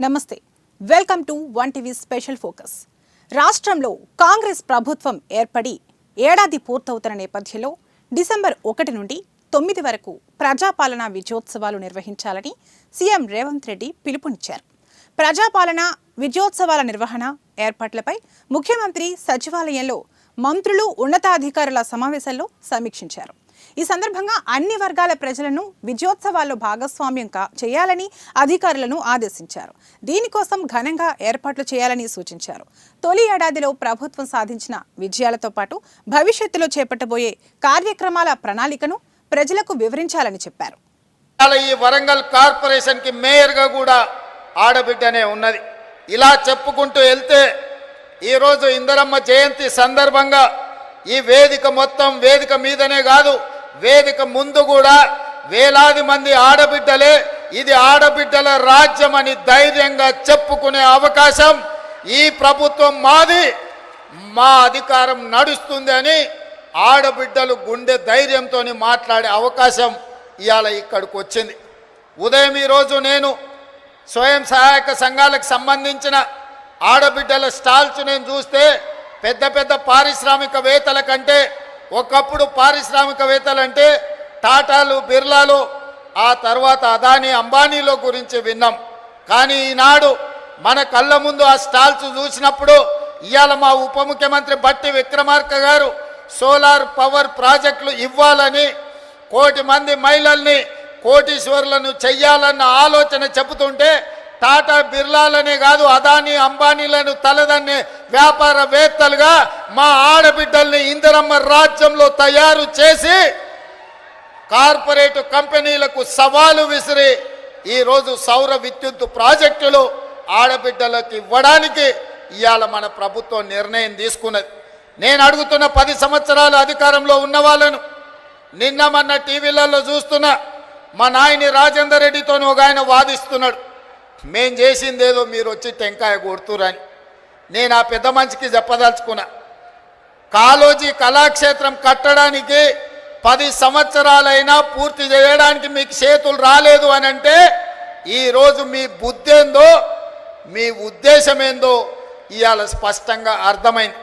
నమస్తే welcome to one TV special focus. రాష్ట్రంలో కాంగ్రెస్ ప్రభుత్వం ఏర్పడి ఏడాది పూర్తవుతున్న నేపథ్యంలో డిసెంబర్ 1 నుండి 9 వరకు ప్రజాపాలన విజయోత్సవాలు నిర్వహించాలని సీఎం రేవంత్ రెడ్డి పిలుపునిచ్చారు. ప్రజాపాలన విజయోత్సవాల నిర్వహణ ఏర్పాట్లపై ముఖ్యమంత్రి సచివాలయంలో మంత్రులు ఉన్నతాధికారుల సమావేశంలో సమీక్షించారు. ఈ సందర్భంగా అన్ని వర్గాల ప్రజలను విజయోత్సవాల్లో భాగస్వామ్యం చేయాలని అధికారులను ఆదేశించారు. దీనికోసం ఘనంగా ఏర్పాట్లు చేయాలని సూచించారు. తొలి ఏడాదిలో ప్రభుత్వం సాధించిన విజయాలతో పాటు భవిష్యత్తులో చేపట్టబోయే కార్యక్రమాల ప్రణాళికను ప్రజలకు వివరించాలని చెప్పారు. ఈ వరంగల్ కార్పొరేషన్ కి మేయర్ గా కూడా ఆడబిడ్డనే ఉన్నది. ఇలా చెప్పుకుంటూ వెళ్తే ఈరోజు ఇందిరమ్మ జయంతి సందర్భంగా ఈ వేదిక మొత్తం వేదిక మీదనే కాదు, వేదిక ముందు కూడా వేలాది మంది ఆడబిడ్డలే ఇది ఆడబిడ్డల రాజ్యం అని ధైర్యంగా చెప్పుకునే అవకాశం ఈ ప్రభుత్వం మాది, మా అధికారం నడుస్తుంది అని ఆడబిడ్డలు గుండె ధైర్యంతో మాట్లాడే అవకాశం ఇవాళ ఇక్కడికి వచ్చింది. ఉదయం ఈరోజు నేను స్వయం సహాయక సంఘాలకు సంబంధించిన ఆడబిడ్డల స్టాల్స్ నేను చూస్తే పెద్ద పెద్ద పారిశ్రామికవేత్తల కంటే ఒకప్పుడు పారిశ్రామికవేత్తలు అంటే టాటాలు, బిర్లాలు, ఆ తర్వాత అదానీ, అంబానీలో గురించి విన్నాం. కానీ ఈనాడు మన కళ్ళ ముందు ఆ స్టాల్స్ చూసినప్పుడు ఇవాళ మా ఉప ముఖ్యమంత్రి బట్టి విక్రమార్క గారు సోలార్ పవర్ ప్రాజెక్టులు ఇవ్వాలని, 1 కోటి మంది మహిళల్ని కోటీశ్వరులను చెయ్యాలన్న ఆలోచన చెబుతుంటే టాటా, బిర్లాలనే కాదు అదానీ, అంబానీలను తలదన్నే వ్యాపారవేత్తలుగా మా ఆడబిడ్డల్ని ఇందిరమ్మ రాజ్యంలో తయారు చేసి కార్పొరేట్ కంపెనీలకు సవాలు విసిరి ఈరోజు సౌర విద్యుత్ ప్రాజెక్టులు ఆడబిడ్డలకు ఇవ్వడానికి ఇవాళ మన ప్రభుత్వం నిర్ణయం తీసుకున్నది. నేను అడుగుతున్న 10 సంవత్సరాలు అధికారంలో ఉన్న వాళ్ళను, నిన్న మొన్న టీవీలలో చూస్తున్నా మా నాయని రాజేందర్ రెడ్డితో ఒక ఆయన వాదిస్తున్నాడు, మేం చేసిందేదో మీరు వచ్చి టెంకాయ కొడుతురని. నేను ఆ పెద్ద మనిషికి చెప్పదలుచుకున్నా, కాళోజీ కళాక్షేత్రం కట్టడానికి 10 సంవత్సరాలైనా పూర్తి చేయడానికి మీకు చేతులు రాలేదు అని అంటే ఈరోజు మీ బుద్ధి ఏందో, మీ ఉద్దేశం ఏందో ఇవాళ స్పష్టంగా అర్థమైంది.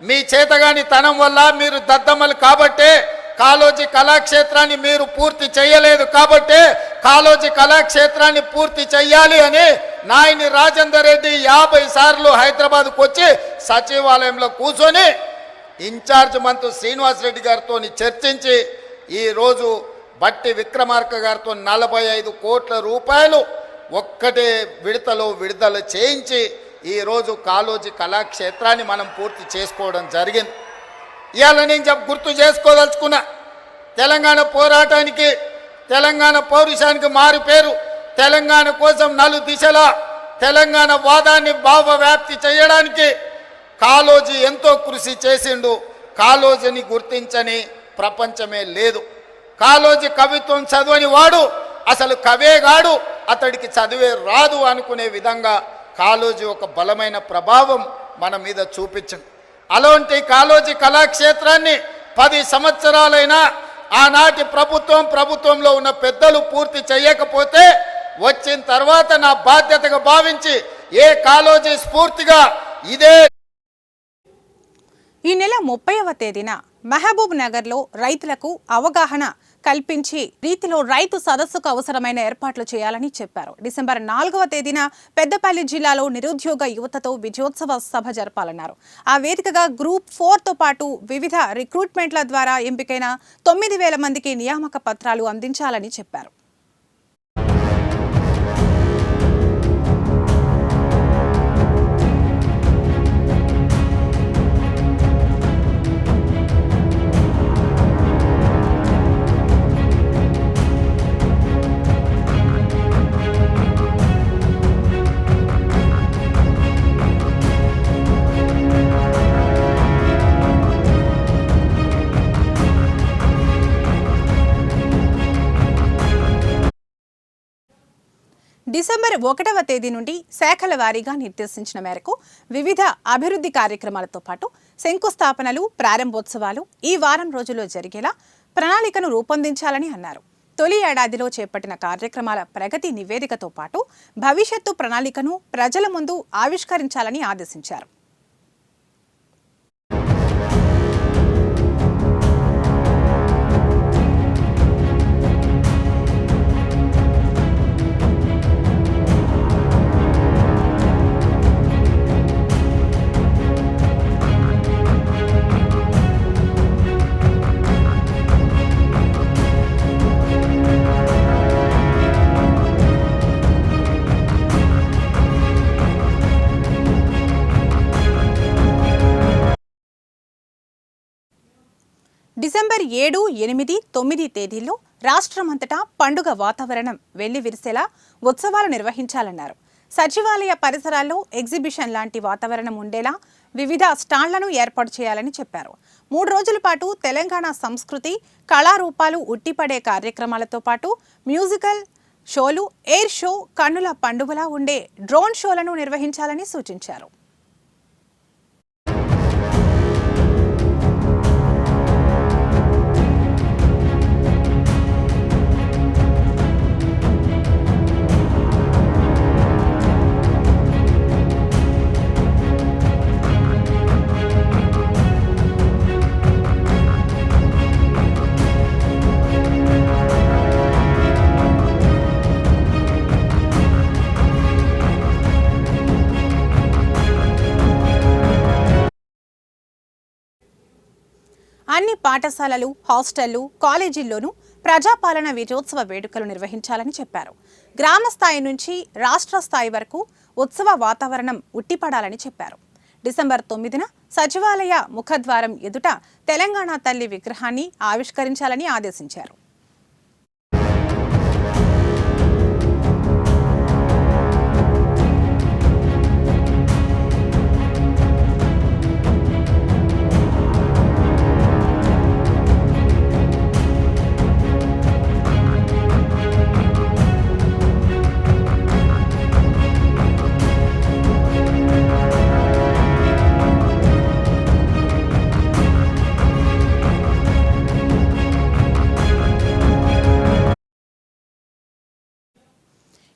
మీ చేతగాని తనం వల్ల మీరు దద్దమ్మలు కాబట్టే కాళోజీ కళాక్షేత్రాన్ని మీరు పూర్తి చేయలేదు కాబట్టే కాళోజీ కళాక్షేత్రాన్ని పూర్తి చెయ్యాలి అని నాయని రాజేందర్ రెడ్డి 50 సార్లు హైదరాబాద్కు వచ్చి సచివాలయంలో కూర్చొని ఇన్ఛార్జ్ మంత్రి శ్రీనివాస్ రెడ్డి గారితో చర్చించి ఈరోజు బట్టి విక్రమార్క గారితో 45 కోట్ల రూపాయలు ఒక్కటే విడతలో విడుదల చేయించి ఈరోజు కాళోజీ కళాక్షేత్రాన్ని మనం పూర్తి చేసుకోవడం జరిగింది. ఇవాళ నేను గుర్తు చేసుకోదలుచుకున్నా, తెలంగాణ పోరాటానికి, తెలంగాణ పౌరుషానికి మారు పేరు, తెలంగాణ కోసం 4 దిశలా తెలంగాణ వాదాన్ని భావవ్యాప్తి చేయడానికి కాళోజీ ఎంతో కృషి చేసిండు. కాళోజీని గుర్తించని ప్రపంచమే లేదు. కాళోజీ కవిత్వం చదవని వాడు అసలు కవేగాడు, అతడికి చదివే రాదు అనుకునే విధంగా కాళోజీ ఒక బలమైన ప్రభావం మన మీద చూపించింది. అలాంటి కాళోజీ కళాక్షేత్రాన్ని 10 సంవత్సరాలైనా ఆనాటి ప్రభుత్వంలో ఉన్న పెద్దలు పూర్తి చేయకపోతే వచ్చిన తర్వాత నా బాధ్యతగా భావించి ఏ కాళోజీ స్ఫూర్తిగా ఇదే. ఈ నెల 30వ తేదీన మహబూబ్ నగర్లో రైతులకు అవగాహన కల్పించి రీతిలో రైతు సదస్సుకు అవసరమైన ఏర్పాట్లు చేయాలని చెప్పారు. డిసెంబర్ 4వ తేదీన పెద్దపల్లి జిల్లాలో నిరుద్యోగ యువతతో విజయోత్సవ సభ జరపాలన్నారు. ఆ వేదికగా గ్రూప్ 4తో పాటు వివిధ రిక్రూట్మెంట్ల ద్వారా ఎంపికైన 9,000 మందికి నియామక పత్రాలు అందించాలని చెప్పారు. డిసెంబర్ 1వ తేదీ నుండి శాఖల వారీగా నిర్దేశించిన మేరకు వివిధ అభివృద్ధి కార్యక్రమాలతో పాటు శంకుస్థాపనలు, ప్రారంభోత్సవాలు ఈ వారం రోజుల్లో జరిగేలా ప్రణాళికను రూపొందించాలని అన్నారు. తొలి ఏడాదిలో చేపట్టిన కార్యక్రమాల ప్రగతి నివేదికతో పాటు భవిష్యత్తు ప్రణాళికను ప్రజల ముందు ఆవిష్కరించాలని ఆదేశించారు. డిసెంబర్ 7, 8, 9 తేదీల్లో రాష్ట్రమంతటా పండుగ వాతావరణం వెల్లివిరిసేలా ఉత్సవాలు నిర్వహించాలన్నారు. సచివాలయ పరిసరాల్లో ఎగ్జిబిషన్ లాంటి వాతావరణం ఉండేలా వివిధ స్టాళ్లను ఏర్పాటు చేయాలని చెప్పారు. 3 రోజుల పాటు తెలంగాణ సంస్కృతి, కళారూపాలు ఉట్టిపడే కార్యక్రమాలతో పాటు మ్యూజికల్ షోలు, ఎయిర్ షో, కన్నుల పండుగలా ఉండే డ్రోన్ షోలను నిర్వహించాలని సూచించారు. అన్ని పాఠశాలలు, హాస్టళ్లు, కాలేజీల్లోనూ ప్రజాపాలన విజయోత్సవ వేడుకలు నిర్వహించాలని చెప్పారు. గ్రామ స్థాయి నుంచి రాష్ట్ర స్థాయి వరకు ఉత్సవ వాతావరణం ఉట్టిపడాలని చెప్పారు. డిసెంబర్ 9న సచివాలయ ముఖద్వారం ఎదుట తెలంగాణ తల్లి విగ్రహాన్ని ఆవిష్కరించాలని ఆదేశించారు.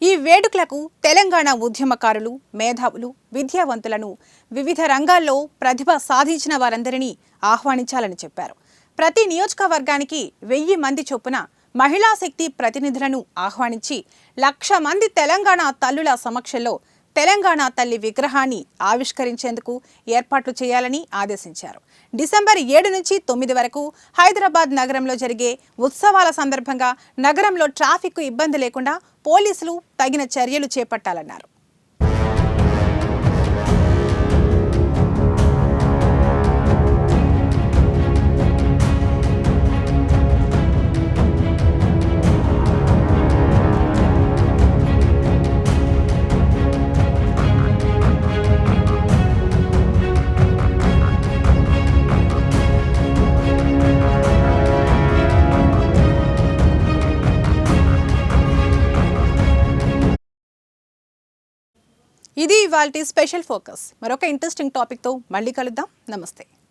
ఈ వేడుకలకు తెలంగాణ ఉద్యమకారులు, మేధావులు, విద్యావంతులను, వివిధ రంగాల్లో ప్రతిభ సాధించిన వారందరినీ ఆహ్వానించాలని చెప్పారు. ప్రతి నియోజకవర్గానికి 1000 మంది చొప్పున మహిళా శక్తి ప్రతినిధులను ఆహ్వానించి 1,00,000 మంది తెలంగాణ తల్లుల సమక్షంలో తెలంగాణ తల్లి విగ్రహాన్ని ఆవిష్కరించేందుకు ఏర్పాట్లు చేయాలని ఆదేశించారు. డిసెంబర్ 7 నుంచి 9 వరకు హైదరాబాద్ నగరంలో జరిగే ఉత్సవాల సందర్భంగా నగరంలో ట్రాఫిక్ ఇబ్బంది లేకుండా పోలీసులు తగిన చర్యలు చేపట్టాలన్నారు. ఇది ఇవాల్టి స్పెషల్ ఫోకస్. మరొక ఇంట్రెస్టింగ్ టాపిక్తో మళ్ళీ కలుద్దాం. నమస్తే.